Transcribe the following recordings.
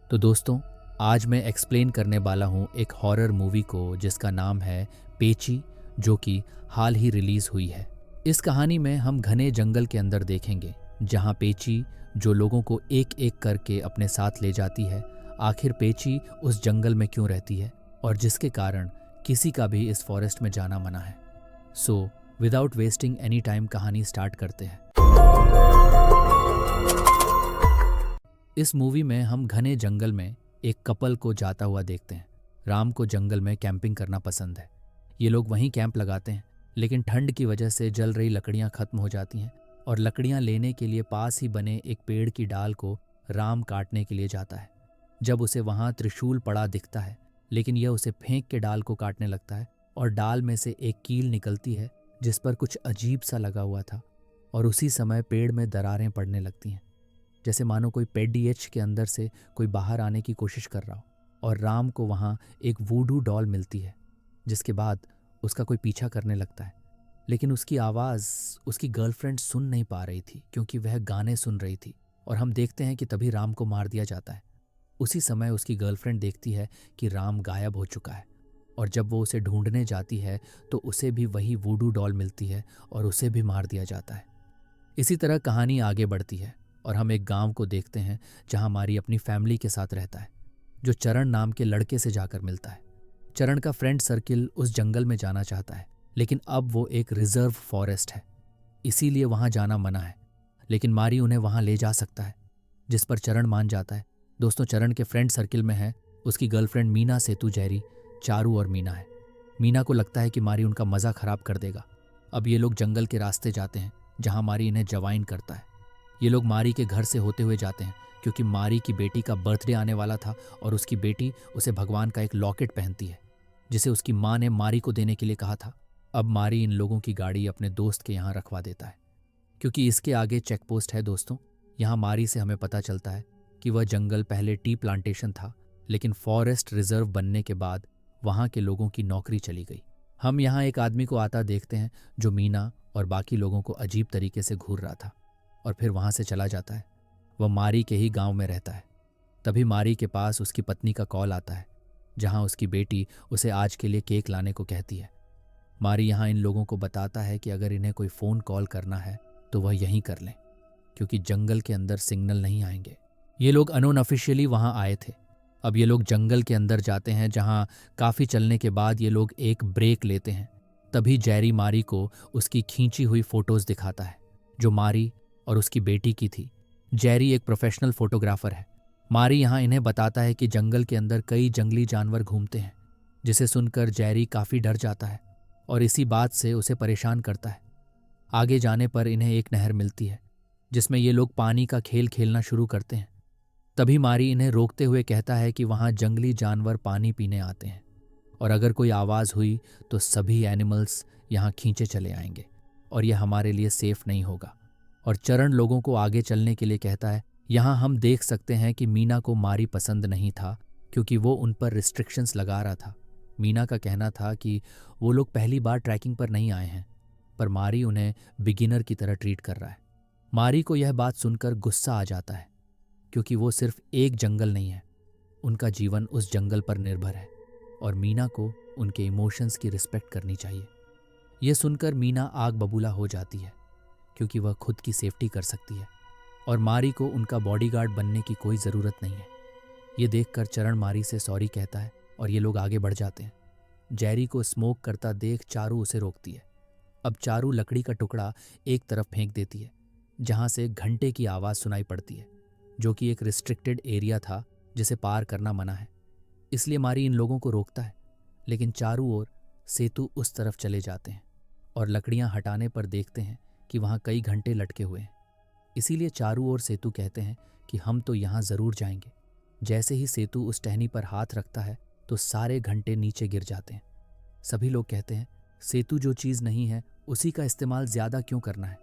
तो दोस्तों, आज मैं एक्सप्लेन करने वाला हूँ एक हॉरर मूवी को जिसका नाम है पेची, जो कि हाल ही रिलीज हुई है। इस कहानी में हम घने जंगल के अंदर देखेंगे जहाँ पेची जो लोगों को एक एक करके अपने साथ ले जाती है, आखिर पेची उस जंगल में क्यों रहती है और जिसके कारण किसी का भी इस फॉरेस्ट में जाना मना है। So without wasting any time कहानी स्टार्ट करते हैं। इस मूवी में हम घने जंगल में एक कपल को जाता हुआ देखते हैं। राम को जंगल में कैंपिंग करना पसंद है। ये लोग वहीं कैंप लगाते हैं, लेकिन ठंड की वजह से जल रही लकड़ियां खत्म हो जाती हैं और लकड़ियां लेने के लिए पास ही बने एक पेड़ की डाल को राम काटने के लिए जाता है। जब उसे वहां त्रिशूल पड़ा दिखता है, लेकिन यह उसे फेंक के डाल को काटने लगता है और डाल में से एक कील निकलती है जिस पर कुछ अजीब सा लगा हुआ था। और उसी समय पेड़ में दरारें पड़ने लगती हैं, जैसे मानो कोई पेडीएच के अंदर से कोई बाहर आने की कोशिश कर रहा हो। और राम को वहाँ एक वूडू डॉल मिलती है, जिसके बाद उसका कोई पीछा करने लगता है। लेकिन उसकी आवाज़ उसकी गर्लफ्रेंड सुन नहीं पा रही थी, क्योंकि वह गाने सुन रही थी। और हम देखते हैं कि तभी राम को मार दिया जाता है। उसी समय उसकी गर्लफ्रेंड देखती है कि राम गायब हो चुका है, और जब वो उसे ढूंढने जाती है तो उसे भी वही वूडू डॉल मिलती है और उसे भी मार दिया जाता है। इसी तरह कहानी आगे बढ़ती है और हम एक गांव को देखते हैं जहां मारी अपनी फैमिली के साथ रहता है, जो चरण नाम के लड़के से जाकर मिलता है। चरण का फ्रेंड सर्किल उस जंगल में जाना चाहता है, लेकिन अब वो एक रिजर्व फॉरेस्ट है, इसीलिए वहां जाना मना है। लेकिन मारी उन्हें वहां ले जा सकता है, जिस पर चरण मान जाता है। दोस्तों, चरण के फ्रेंड सर्किल में है उसकी गर्लफ्रेंड मीना, सेतु, जैरी, चारू और मीना है। मीना को लगता है कि मारी उनका मज़ा खराब कर देगा। अब ये लोग जंगल के रास्ते जाते हैं जहां मारी इन्हें जवाइन करता है। ये लोग मारी के घर से होते हुए जाते हैं, क्योंकि मारी की बेटी का बर्थडे आने वाला था और उसकी बेटी उसे भगवान का एक लॉकेट पहनती है, जिसे उसकी माँ ने मारी को देने के लिए कहा था। अब मारी इन लोगों की गाड़ी अपने दोस्त के यहाँ रखवा देता है, क्योंकि इसके आगे चेक पोस्ट है। दोस्तों, यहाँ मारी से हमें पता चलता है कि वह जंगल पहले टी प्लांटेशन था, लेकिन फॉरेस्ट रिजर्व बनने के बाद वहाँ के लोगों की नौकरी चली गई। हम यहाँ एक आदमी को आता देखते हैं जो मीना और बाकी लोगों को अजीब तरीके से घूर रहा था और फिर वहाँ से चला जाता है। वह मारी के ही गांव में रहता है। तभी मारी के पास उसकी पत्नी का कॉल आता है, जहाँ उसकी बेटी उसे आज के लिए केक लाने को कहती है। मारी यहाँ इन लोगों को बताता है कि अगर इन्हें कोई फ़ोन कॉल करना है तो वह यहीं कर लें, क्योंकि जंगल के अंदर सिग्नल नहीं आएंगे। ये लोग अनऑफिशियली वहाँ आए थे। अब ये लोग जंगल के अंदर जाते हैं, जहाँ काफ़ी चलने के बाद ये लोग एक ब्रेक लेते हैं। तभी जैरी मारी को उसकी खींची हुई फ़ोटोज़ दिखाता है, जो मारी और उसकी बेटी की थी। जैरी एक प्रोफेशनल फोटोग्राफर है। मारी यहाँ इन्हें बताता है कि जंगल के अंदर कई जंगली जानवर घूमते हैं, जिसे सुनकर जैरी काफ़ी डर जाता है और इसी बात से उसे परेशान करता है। आगे जाने पर इन्हें एक नहर मिलती है, जिसमें ये लोग पानी का खेल खेलना शुरू करते हैं। तभी मारी इन्हें रोकते हुए कहता है कि वहाँ जंगली जानवर पानी पीने आते हैं, और अगर कोई आवाज़ हुई तो सभी एनिमल्स यहाँ खींचे चले आएंगे और यह हमारे लिए सेफ नहीं होगा। और चरण लोगों को आगे चलने के लिए कहता है। यहाँ हम देख सकते हैं कि मीना को मारी पसंद नहीं था, क्योंकि वो उन पर रिस्ट्रिक्शंस लगा रहा था। मीना का कहना था कि वो लोग पहली बार ट्रैकिंग पर नहीं आए हैं, पर मारी उन्हें बिगिनर की तरह ट्रीट कर रहा है। मारी को यह बात सुनकर गुस्सा आ जाता है, क्योंकि वो सिर्फ एक जंगल नहीं है, उनका जीवन उस जंगल पर निर्भर है और मीना को उनके इमोशंस की रिस्पेक्ट करनी चाहिए। यह सुनकर मीना आग बबूला हो जाती है, क्योंकि वह खुद की सेफ्टी कर सकती है और मारी को उनका बॉडीगार्ड बनने की कोई ज़रूरत नहीं है। ये देखकर चरण मारी से सॉरी कहता है और ये लोग आगे बढ़ जाते हैं। जैरी को स्मोक करता देख चारू उसे रोकती है। अब चारू लकड़ी का टुकड़ा एक तरफ फेंक देती है, जहाँ से घंटे की आवाज़ सुनाई पड़ती है, जो कि एक रिस्ट्रिक्टेड एरिया था जिसे पार करना मना है। इसलिए मारी इन लोगों को रोकता है, लेकिन चारू और सेतु उस तरफ चले जाते हैं और लकड़ियाँ हटाने पर देखते हैं कि वहाँ कई घंटे लटके हुए हैं। इसीलिए चारू और सेतु कहते हैं कि हम तो यहाँ ज़रूर जाएंगे। जैसे ही सेतु उस टहनी पर हाथ रखता है तो सारे घंटे नीचे गिर जाते हैं। सभी लोग कहते हैं, सेतु जो चीज़ नहीं है उसी का इस्तेमाल ज़्यादा क्यों करना है?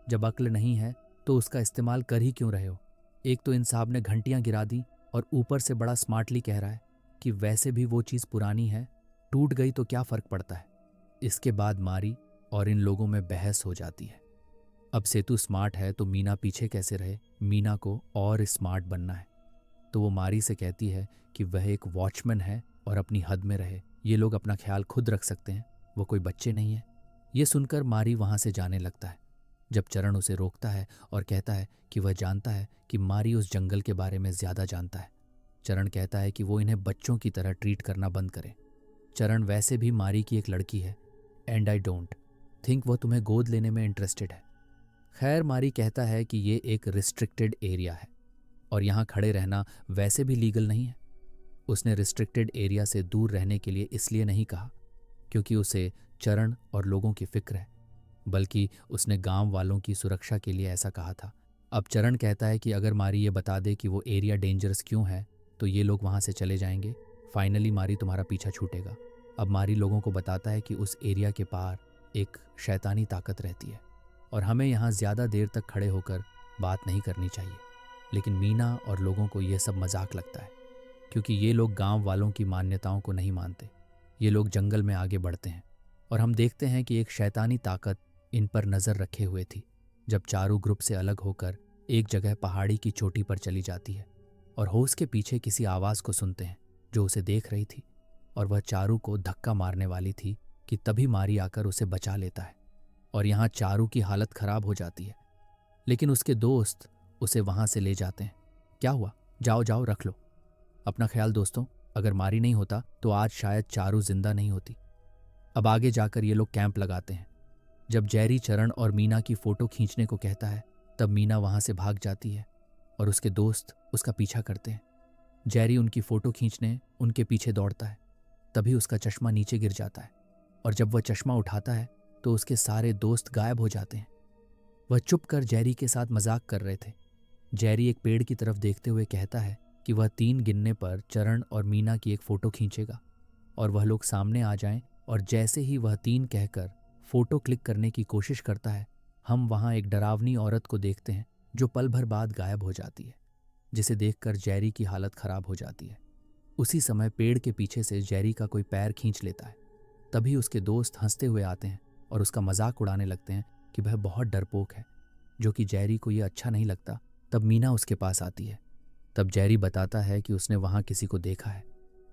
जब अक्ल नहीं है तो उसका इस्तेमाल कर ही क्यों रहे हो? एक तो इन साहब ने घंटियाँ गिरा दी और ऊपर से बड़ा स्मार्टली कह रहा है कि वैसे भी वो चीज़ पुरानी है, टूट गई तो क्या फ़र्क पड़ता है। इसके बाद मारी और इन लोगों में बहस हो जाती है। अब सेतु स्मार्ट है तो मीना पीछे कैसे रहे? मीना को और स्मार्ट बनना है। तो वो मारी से कहती है कि वह एक वॉचमैन है और अपनी हद में रहे, ये लोग अपना ख्याल खुद रख सकते हैं, वो कोई बच्चे नहीं है। ये सुनकर मारी वहां से जाने लगता है। जब चरण उसे रोकता है और कहता है कि वह जानता है कि मारी उस जंगल के बारे में ज्यादा जानता है। चरण कहता है कि वो इन्हें बच्चों की तरह ट्रीट करना बंद करे। चरण वैसे भी मारी की एक लड़की है, एंड आई डोंट थिंक वो तुम्हें गोद लेने में इंटरेस्टेड है। खैर, मारी कहता है कि ये एक रिस्ट्रिक्टेड एरिया है और यहाँ खड़े रहना वैसे भी लीगल नहीं है। उसने रिस्ट्रिक्टेड एरिया से दूर रहने के लिए इसलिए नहीं कहा क्योंकि उसे चरण और लोगों की फिक्र है, बल्कि उसने गांव वालों की सुरक्षा के लिए ऐसा कहा था। अब चरण कहता है कि अगर मारी ये बता दे कि वो एरिया डेंजरस क्यों है तो ये लोग वहां से चले जाएंगे। फाइनली मारी तुम्हारा पीछा छूटेगा। अब मारी लोगों को बताता है कि उस एरिया के पार एक शैतानी ताकत रहती है और हमें यहाँ ज़्यादा देर तक खड़े होकर बात नहीं करनी चाहिए। लेकिन मीना और लोगों को यह सब मजाक लगता है क्योंकि ये लोग गांव वालों की मान्यताओं को नहीं मानते। ये लोग जंगल में आगे बढ़ते हैं और हम देखते हैं कि एक शैतानी ताकत इन पर नज़र रखे हुए थी। जब चारू ग्रुप से अलग होकर एक जगह पहाड़ी की चोटी पर चली जाती है और होश के पीछे किसी आवाज़ को सुनते हैं जो उसे देख रही थी और वह चारू को धक्का मारने वाली थी कि तभी मारी आकर उसे बचा लेता है और यहाँ चारू की हालत खराब हो जाती है। लेकिन उसके दोस्त उसे वहां से ले जाते हैं। क्या हुआ? जाओ जाओ, रख लो अपना ख्याल दोस्तों। अगर मारी नहीं होता तो आज शायद चारू जिंदा नहीं होती। अब आगे जाकर ये लोग कैंप लगाते हैं। जब जेरी चरण और मीना की फोटो खींचने को कहता है तब मीना वहां से भाग जाती है और उसके दोस्त उसका पीछा करते हैं। जेरी उनकी फोटो खींचने उनके पीछे दौड़ता है। तभी उसका चश्मा नीचे गिर जाता है और जब वह चश्मा उठाता है तो उसके सारे दोस्त गायब हो जाते हैं। वह चुप कर जेरी के साथ मजाक कर रहे थे। जेरी एक पेड़ की तरफ देखते हुए कहता है कि वह 3 गिनने पर चरण और मीना की एक फोटो खींचेगा और वह लोग सामने आ जाएं और जैसे ही वह 3 कहकर फोटो क्लिक करने की कोशिश करता है, हम वहां एक डरावनी औरत को देखते हैं जो पल भर बाद गायब हो जाती है, जिसे देखकर जेरी की हालत खराब हो जाती है। उसी समय पेड़ के पीछे से जेरी का कोई पैर खींच लेता है। तभी उसके दोस्त हंसते हुए आते हैं और उसका मजाक उड़ाने लगते हैं कि वह बहुत डरपोक है, जो कि जेरी को यह अच्छा नहीं लगता। तब मीना उसके पास आती है। तब जेरी बताता है कि उसने वहां किसी को देखा है,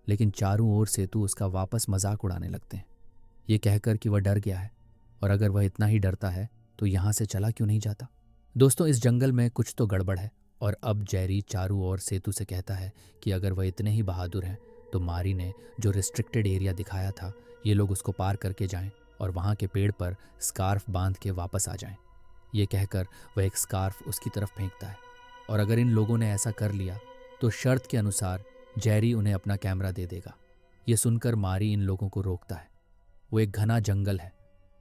लेकिन चारों ओर सेतु उसका वापस मजाक उड़ाने लगते हैं, ये कहकर कि वह डर गया है और अगर वह इतना ही डरता है तो यहाँ से चला क्यों नहीं जाता। दोस्तों, इस जंगल में कुछ तो गड़बड़ है और अब जेरी चारू और सेतु से कहता है कि अगर वह इतने ही बहादुर हैं तो मारी ने जो रिस्ट्रिक्टेड एरिया दिखाया था ये लोग उसको पार करके जाएं और वहाँ के पेड़ पर स्कार्फ बांध के वापस आ जाएं। ये कहकर वह एक स्कार्फ उसकी तरफ फेंकता है और अगर इन लोगों ने ऐसा कर लिया तो शर्त के अनुसार जेरी उन्हें अपना कैमरा दे देगा। ये सुनकर मारी इन लोगों को रोकता है। वो एक घना जंगल है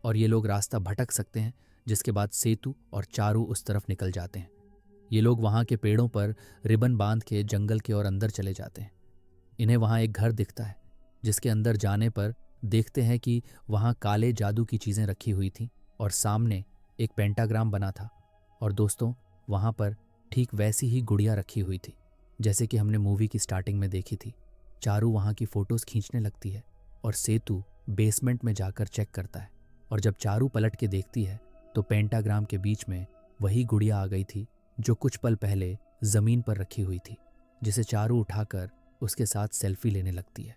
और ये लोग रास्ता भटक सकते हैं, जिसके बाद सेतु और चारू उस तरफ निकल जाते हैं। ये लोग वहाँ के पेड़ों पर रिबन बांध के जंगल के और अंदर चले जाते हैं। इन्हें वहाँ एक घर दिखता है, जिसके अंदर जाने पर देखते हैं कि वहाँ काले जादू की चीज़ें रखी हुई थी और सामने एक पेंटाग्राम बना था। और दोस्तों, वहाँ पर ठीक वैसी ही गुड़िया रखी हुई थी जैसे कि हमने मूवी की स्टार्टिंग में देखी थी। चारू वहाँ की फोटोज खींचने लगती है और सेतु बेसमेंट में जाकर चेक करता है और जब चारू पलट के देखती है तो पेंटाग्राम के बीच में वही गुड़िया आ गई थी जो कुछ पल पहले जमीन पर रखी हुई थी, जिसे चारू उठाकर उसके साथ सेल्फी लेने लगती है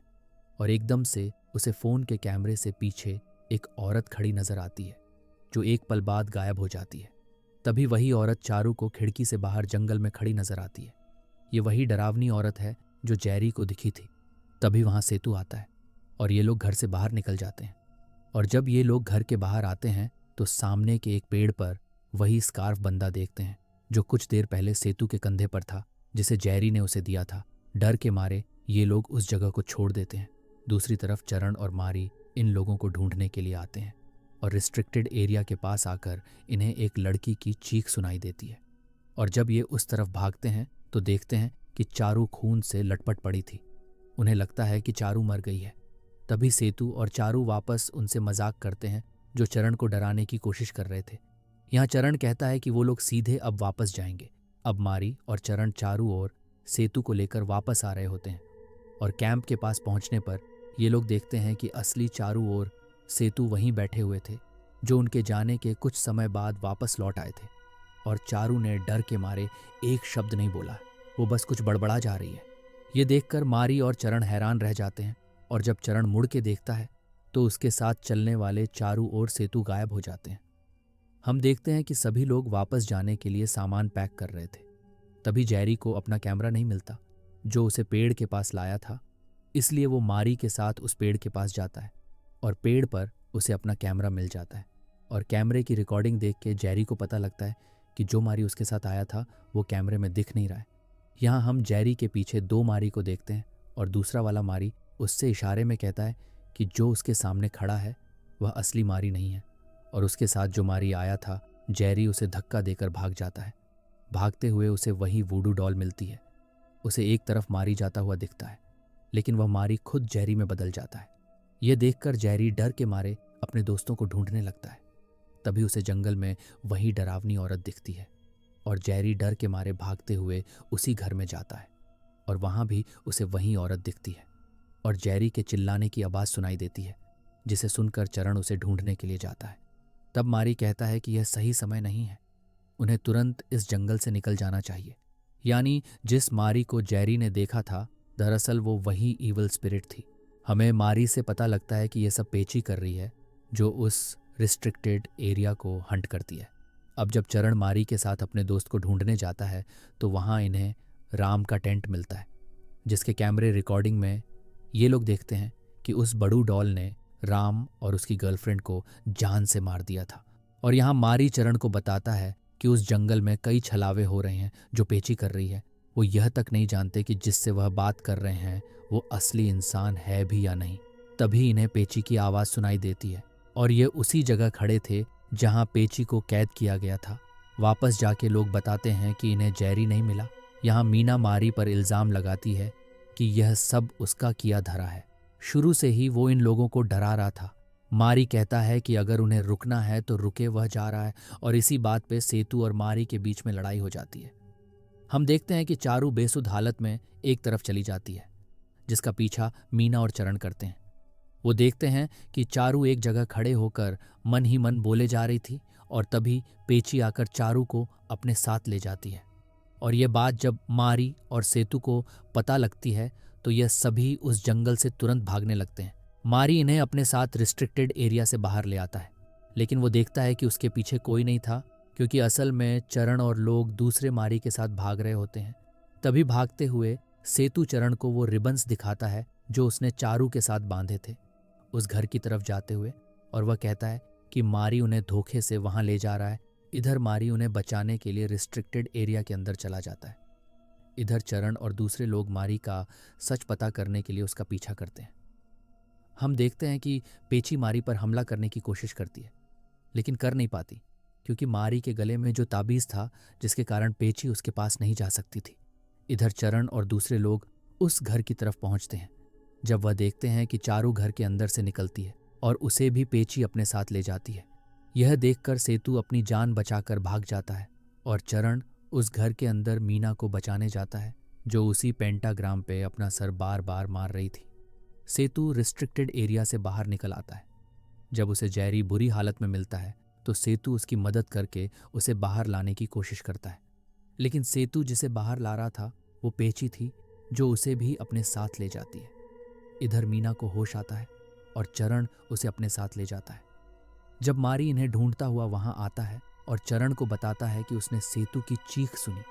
और एकदम से उसे फोन के कैमरे से पीछे एक औरत खड़ी नजर आती है जो एक पल बाद गायब हो जाती है। तभी वही औरत चारू को खिड़की से बाहर जंगल में खड़ी नजर आती है। ये वही डरावनी औरत है जो जेरी को दिखी थी। तभी वहां सेतु आता है और ये लोग घर से बाहर निकल जाते हैं और जब ये लोग घर के बाहर आते हैं तो सामने के एक पेड़ पर वही स्कार्फ बंदा देखते हैं जो कुछ देर पहले सेतु के कंधे पर था, जिसे जेरी ने उसे दिया था। डर के मारे ये लोग उस जगह को छोड़ देते हैं। दूसरी तरफ चरण और मारी इन लोगों को ढूंढने के लिए आते हैं और रिस्ट्रिक्टेड एरिया के पास आकर इन्हें एक लड़की की चीख सुनाई देती है और जब ये उस तरफ भागते हैं तो देखते हैं कि चारू खून से लटपट पड़ी थी। उन्हें लगता है कि चारू मर गई है। तभी सेतु और चारू वापस उनसे मजाक करते हैं जो चरण को डराने की कोशिश कर रहे थे। यहाँ चरण कहता है कि वो लोग सीधे अब वापस जाएंगे। अब मारी और चरण चारू और सेतु को लेकर वापस आ रहे होते हैं और कैंप के पास पहुंचने पर ये लोग देखते हैं कि असली चारू और सेतु वहीं बैठे हुए थे जो उनके जाने के कुछ समय बाद वापस लौट आए थे और चारू ने डर के मारे एक शब्द नहीं बोला। वो बस कुछ बड़बड़ा जा रही है। ये देखकर मारी और चरण हैरान रह जाते हैं और जब चरण मुड़ के देखता है तो उसके साथ चलने वाले चारों ओर सेतु गायब हो जाते हैं। हम देखते हैं कि सभी लोग वापस जाने के लिए सामान पैक कर रहे थे। तभी जेरी को अपना कैमरा नहीं मिलता जो उसे पेड़ के पास लाया था, इसलिए वो मारी के साथ उस पेड़ के पास जाता है और पेड़ पर उसे अपना कैमरा मिल जाता है। और कैमरे की रिकॉर्डिंग देख के जेरी को पता लगता है कि जो मारी उसके साथ आया था वो कैमरे में दिख नहीं रहा है। यहाँ हम जेरी के पीछे 2 मारी को देखते हैं और दूसरा वाला मारी उससे इशारे में कहता है कि जो उसके सामने खड़ा है वह असली मारी नहीं है। और उसके साथ जो मारी आया था, जेरी उसे धक्का देकर भाग जाता है। भागते हुए उसे वही वूडू डॉल मिलती है। उसे एक तरफ मारी जाता हुआ दिखता है, लेकिन वह मारी खुद जेरी में बदल जाता है। यह देखकर जेरी डर के मारे अपने दोस्तों को ढूंढने लगता है। तभी उसे जंगल में वही डरावनी औरत दिखती है और जेरी डर के मारे भागते हुए उसी घर में जाता है और वहां भी उसे वही औरत दिखती है और जेरी के चिल्लाने की आवाज़ सुनाई देती है, जिसे सुनकर चरण उसे ढूंढने के लिए जाता है। तब मारी कहता है कि यह सही समय नहीं है, उन्हें तुरंत इस जंगल से निकल जाना चाहिए। यानी जिस मारी को जेरी ने देखा था, दरअसल वो वही ईवल स्पिरिट थी। हमें मारी से पता लगता है कि यह सब पेची कर रही है जो उस रिस्ट्रिक्टेड एरिया को हंट करती है। अब जब चरण मारी के साथ अपने दोस्त को ढूंढने जाता है तो वहाँ इन्हें राम का टेंट मिलता है, जिसके कैमरे रिकॉर्डिंग में ये लोग देखते हैं कि उस बड़ू डॉल ने राम और उसकी गर्लफ्रेंड को जान से मार दिया था। और यहाँ मारी चरण को बताता है कि उस जंगल में कई छलावे हो रहे हैं जो पेची कर रही है। वो यह तक नहीं जानते कि जिससे वह बात कर रहे हैं वो असली इंसान है भी या नहीं। तभी इन्हें पेची की आवाज़ सुनाई देती है और ये उसी जगह खड़े थे जहाँ पेची को कैद किया गया था। वापस जाके लोग बताते हैं कि इन्हें जेरी नहीं मिला। यहाँ मीना मारी पर इल्ज़ाम लगाती है कि यह सब उसका किया धरा है। शुरू से ही वो इन लोगों को डरा रहा था। मारी कहता है कि अगर उन्हें रुकना है तो रुके, वह जा रहा है। और इसी बात पे सेतु और मारी के बीच में लड़ाई हो जाती है। हम देखते हैं कि चारू बेसुध हालत में एक तरफ चली जाती है, जिसका पीछा मीना और चरण करते हैं। वो देखते हैं कि चारू एक जगह खड़े होकर मन ही मन बोले जा रही थी और तभी पेची आकर चारू को अपने साथ ले जाती है। और यह बात जब मारी और सेतु को पता लगती है तो यह सभी उस जंगल से तुरंत भागने लगते हैं। मारी इन्हें अपने साथ रिस्ट्रिक्टेड एरिया से बाहर ले आता है, लेकिन वो देखता है कि उसके पीछे कोई नहीं था, क्योंकि असल में चरण और लोग दूसरे मारी के साथ भाग रहे होते हैं। तभी भागते हुए सेतु चरण को वो रिबन्स दिखाता है जो उसने चारू के साथ बांधे थे उस घर की तरफ जाते हुए, और वह कहता है कि मारी उन्हें धोखे से वहां ले जा रहा है। इधर मारी उन्हें बचाने के लिए रिस्ट्रिक्टेड एरिया के अंदर चला जाता है। इधर चरण और दूसरे लोग मारी का सच पता करने के लिए उसका पीछा करते हैं। हम देखते हैं कि पेची मारी पर हमला करने की कोशिश करती है, लेकिन कर नहीं पाती, क्योंकि मारी के गले में जो ताबीज़ था जिसके कारण पेची उसके पास नहीं जा सकती थी। इधर चरण और दूसरे लोग उस घर की तरफ पहुंचते हैं जब वह देखते हैं कि चारू घर के अंदर से निकलती है और उसे भी पेची अपने साथ ले जाती है। यह देखकर सेतु अपनी जान बचाकर भाग जाता है और चरण उस घर के अंदर मीना को बचाने जाता है, जो उसी पेंटाग्राम पे अपना सर बार बार मार रही थी। सेतु रिस्ट्रिक्टेड एरिया से बाहर निकल आता है। जब उसे जेरी बुरी हालत में मिलता है तो सेतु उसकी मदद करके उसे बाहर लाने की कोशिश करता है, लेकिन सेतु जिसे बाहर ला रहा था वो पेची थी, जो उसे भी अपने साथ ले जाती है। इधर मीना को होश आता है और चरण उसे अपने साथ ले जाता है। जब मारी इन्हें ढूंढता हुआ वहां आता है और चरण को बताता है कि उसने सेतु की चीख सुनी,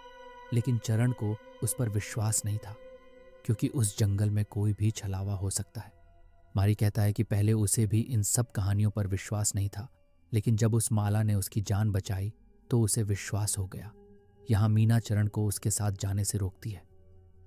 लेकिन चरण को उस पर विश्वास नहीं था, क्योंकि उस जंगल में कोई भी छलावा हो सकता है। मारी कहता है कि पहले उसे भी इन सब कहानियों पर विश्वास नहीं था, लेकिन जब उस माला ने उसकी जान बचाई तो उसे विश्वास हो गया। यहाँ मीना चरण को उसके साथ जाने से रोकती है।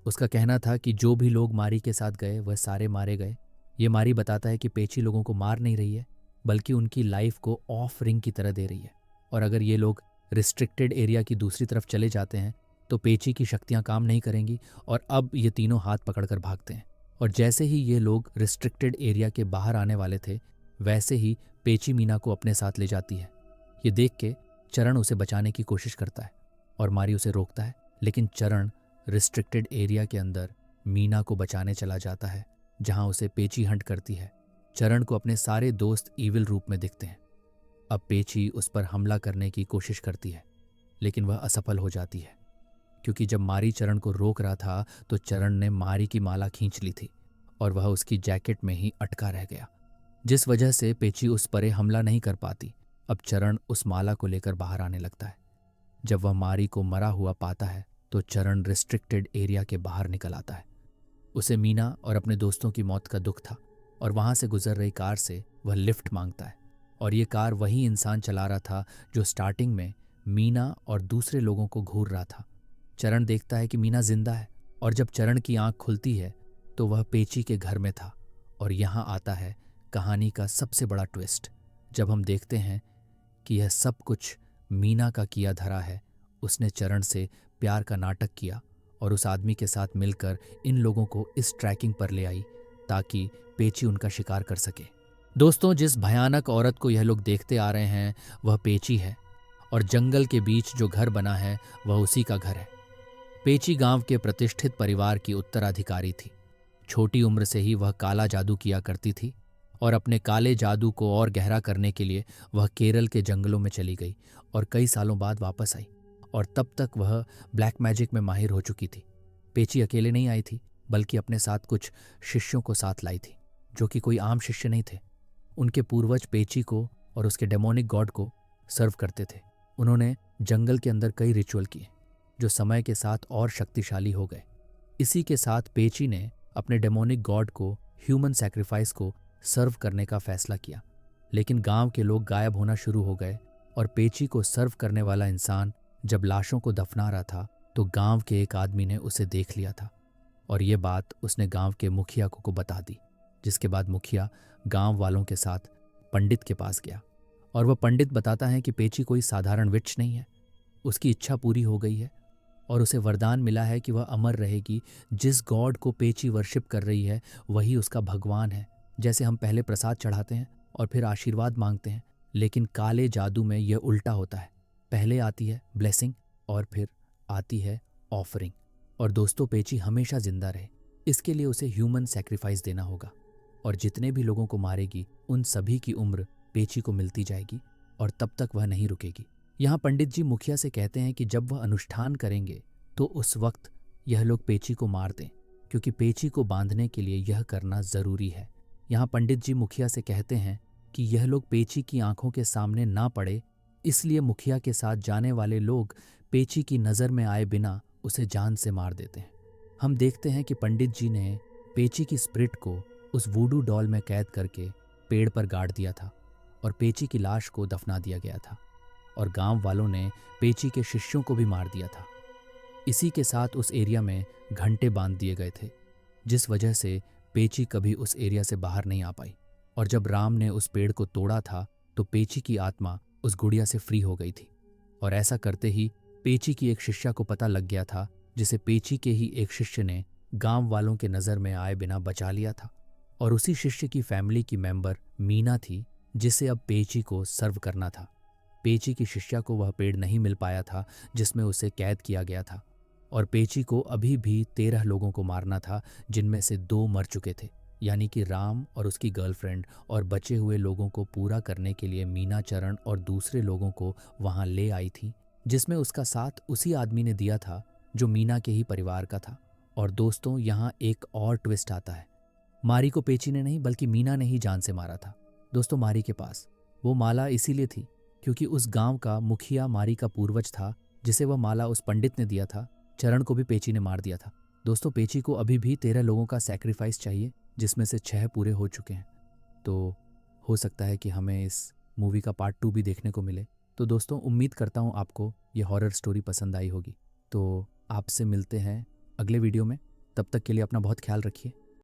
उसका कहना था कि जो भी लोग मारी के साथ गए वह सारे मारे गए। ये मारी बताता है कि पेची लोगों को मार नहीं रही है, बल्कि उनकी लाइफ को ऑफ रिंग की तरह दे रही है, और अगर ये लोग रिस्ट्रिक्टेड एरिया की दूसरी तरफ चले जाते हैं तो पेची की शक्तियां काम नहीं करेंगी। और अब ये तीनों हाथ पकड़कर भागते हैं, और जैसे ही ये लोग रिस्ट्रिक्टेड एरिया के बाहर आने वाले थे वैसे ही पेची मीना को अपने साथ ले जाती है। ये देख के चरण उसे बचाने की कोशिश करता है और मारी उसे रोकता है, लेकिन चरण रिस्ट्रिक्टेड एरिया के अंदर मीना को बचाने चला जाता है, जहां उसे पेची हंट करती है। चरण को अपने सारे दोस्त ईविल रूप में दिखते हैं। अब पेची उस पर हमला करने की कोशिश करती है, लेकिन वह असफल हो जाती है, क्योंकि जब मारी चरण को रोक रहा था तो चरण ने मारी की माला खींच ली थी और वह उसकी जैकेट में ही अटका रह गया, जिस वजह से पेची उस पर हमला नहीं कर पाती। अब चरण उस माला को लेकर बाहर आने लगता है। जब वह मारी को मरा हुआ पाता है तो चरण रिस्ट्रिक्टेड एरिया के बाहर निकल आता है। उसे मीना और अपने दोस्तों की मौत का दुख था और वहां से गुजर रही कार से वह लिफ्ट मांगता है। और ये कार वही इंसान चला रहा था जो स्टार्टिंग में मीना और दूसरे लोगों को घूर रहा था। चरण देखता है कि मीना जिंदा है और जब चरण की आंख खुलती है तो वह पेची के घर में था। और यहाँ आता है कहानी का सबसे बड़ा ट्विस्ट, जब हम देखते हैं कि यह सब कुछ मीना का किया धरा है। उसने चरण से प्यार का नाटक किया और उस आदमी के साथ मिलकर इन लोगों को इस ट्रैकिंग पर ले आई ताकि पेची उनका शिकार कर सके। दोस्तों, जिस भयानक औरत को यह लोग देखते आ रहे हैं वह पेची है और जंगल के बीच जो घर बना है वह उसी का घर है। पेची गांव के प्रतिष्ठित परिवार की उत्तराधिकारी थी। छोटी उम्र से ही वह काला जादू किया करती थी और अपने काले जादू को और गहरा करने के लिए वह केरल के जंगलों में चली गई और कई सालों बाद वापस आई और तब तक वह ब्लैक मैजिक में माहिर हो चुकी थी। पेची अकेले नहीं आई थी बल्कि अपने साथ कुछ शिष्यों को साथ लाई थी जो कि कोई आम शिष्य नहीं थे। उनके पूर्वज पेची को और उसके डेमोनिक गॉड को सर्व करते थे। उन्होंने जंगल के अंदर कई रिचुअल किए जो समय के साथ और शक्तिशाली हो गए। इसी के साथ पेची ने अपने डेमोनिक गॉड को ह्यूमन सैक्रिफाइस को सर्व करने का फैसला किया। लेकिन गांव के लोग गायब होना शुरू हो गए और पेची को सर्व करने वाला इंसान जब लाशों को दफना रहा था तो गांव के एक आदमी ने उसे देख लिया था और ये बात उसने गांव के मुखिया को बता दी, जिसके बाद मुखिया गांव वालों के साथ पंडित के पास गया और वह पंडित बताता है कि पेची कोई साधारण विच नहीं है। उसकी इच्छा पूरी हो गई है और उसे वरदान मिला है कि वह अमर रहेगी। जिस गॉड को पेची वर्शिप कर रही है वही उसका भगवान है। जैसे हम पहले प्रसाद चढ़ाते हैं और फिर आशीर्वाद मांगते हैं, लेकिन काले जादू में यह उल्टा होता है। पहले आती है ब्लेसिंग और फिर आती है ऑफरिंग। और दोस्तों, पेची हमेशा जिंदा रहे इसके लिए उसे ह्यूमन सैक्रिफाइस देना होगा और जितने भी लोगों को मारेगी उन सभी की उम्र पेची को मिलती जाएगी और तब तक वह नहीं रुकेगी। यहाँ पंडित जी मुखिया से कहते हैं कि जब वह अनुष्ठान करेंगे तो उस वक्त यह लोग पेची को मार दें, क्योंकि पेची को बांधने के लिए यह करना जरूरी है। यहाँ पंडित जी मुखिया से कहते हैं कि यह लोग पेची की आंखों के सामने ना पड़े, इसलिए मुखिया के साथ जाने वाले लोग पेची की नज़र में आए बिना उसे जान से मार देते हैं। हम देखते हैं कि पंडित जी ने पेची की स्पिरिट को उस वूडू डॉल में कैद करके पेड़ पर गाड़ दिया था और पेची की लाश को दफना दिया गया था और गांव वालों ने पेची के शिष्यों को भी मार दिया था। इसी के साथ उस एरिया में घंटे बांध दिए गए थे, जिस वजह से पेची कभी उस एरिया से बाहर नहीं आ पाई। और जब राम ने उस पेड़ को तोड़ा था तो पेची की आत्मा उस गुड़िया से फ्री हो गई थी और ऐसा करते ही पेची की एक शिष्या को पता लग गया था, जिसे पेची के ही एक शिष्य ने गांव वालों के नज़र में आए बिना बचा लिया था। और उसी शिष्य की फैमिली की मेंबर मीना थी, जिसे अब पेची को सर्व करना था। पेची की शिष्या को वह पेड़ नहीं मिल पाया था जिसमें उसे कैद किया गया था और पेची को अभी भी 13 लोगों को मारना था, जिनमें से 2 मर चुके थे, यानी कि राम और उसकी गर्लफ्रेंड। और बचे हुए लोगों को पूरा करने के लिए मीना चरण और दूसरे लोगों को वहां ले आई थी, जिसमें उसका साथ उसी आदमी ने दिया था जो मीना के ही परिवार का था। और दोस्तों, यहाँ एक और ट्विस्ट आता है। मारी को पेची ने नहीं बल्कि मीना ने ही जान से मारा था। दोस्तों, मारी के पास वो माला इसीलिए थी क्योंकि उस गांव का मुखिया मारी का पूर्वज था, जिसे वह माला उस पंडित ने दिया था। चरण को भी पेची ने मार दिया था। दोस्तों, पेची को अभी भी 13 लोगों का सैक्रिफाइस चाहिए, जिसमें से 6 पूरे हो चुके हैं। तो हो सकता है कि हमें इस मूवी का पार्ट 2 भी देखने को मिले। तो दोस्तों, उम्मीद करता हूँ आपको ये हॉरर स्टोरी पसंद आई होगी। तो आपसे मिलते हैं अगले वीडियो में। तब तक के लिए अपना बहुत ख्याल रखिए।